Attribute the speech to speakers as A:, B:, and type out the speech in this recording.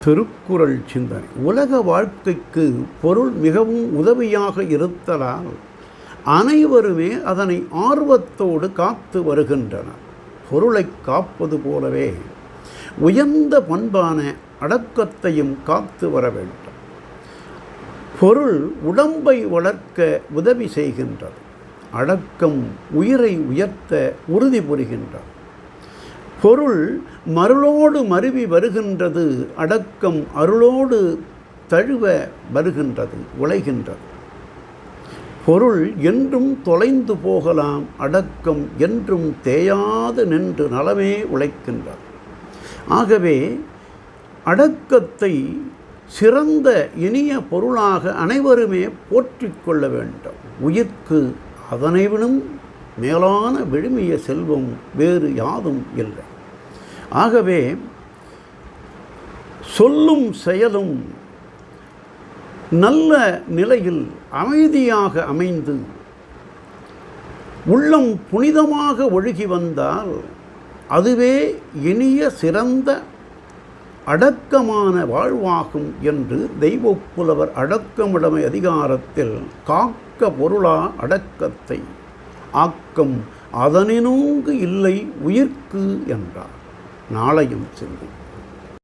A: திருக்குறள் சிந்தனை. உலக வாழ்க்கைக்கு பொருள் மிகவும் உதவியாக இருத்தலால் அனைவருமே அதனை ஆர்வத்தோடு காத்து வருகின்றனர். பொருளை காப்பது போலவே உயர்ந்த பண்பான அடக்கத்தையும் காத்து வர வேண்டும். பொருள் உடம்பை வளர்க்க உதவி செய்கின்றது. அடக்கம் உயிரை உயர்த்த உறுதி புரிகின்றது. பொருள் மருளோடு மருவி வருகின்றது. அடக்கம் அருளோடு தழுவ வருகின்றது, உழைகின்றது. பொருள் என்றும் தொலைந்து போகலாம், அடக்கம் என்றும் தேயாது நின்று நலமே உழைக்கின்றது. ஆகவே அடக்கத்தை சிறந்த இனிய பொருளாக அனைவருமே போற்றிக் கொள்ள வேண்டும். உயிர்க்கு அதனைவிடும் மேலான விழுமிய செல்வம் வேறு யாதும் இல்லை. ஆகவே சொல்லும் செயலும் நல்ல நிலையில் அமைதியாக அமைந்து உள்ளம் புனிதமாக ஒழுகி வந்தால் அதுவே இனிய சிறந்த அடக்கமான வாழ்வாகும் என்று தெய்வப்புலவர் அடக்கமுடைமை அதிகாரத்தில் காக்க பொருளா அடக்கத்தை ஆக்கம் அதனினூங்கு இல்லை உயிர்க்கு என்றார். நாளையும் சிந்தி.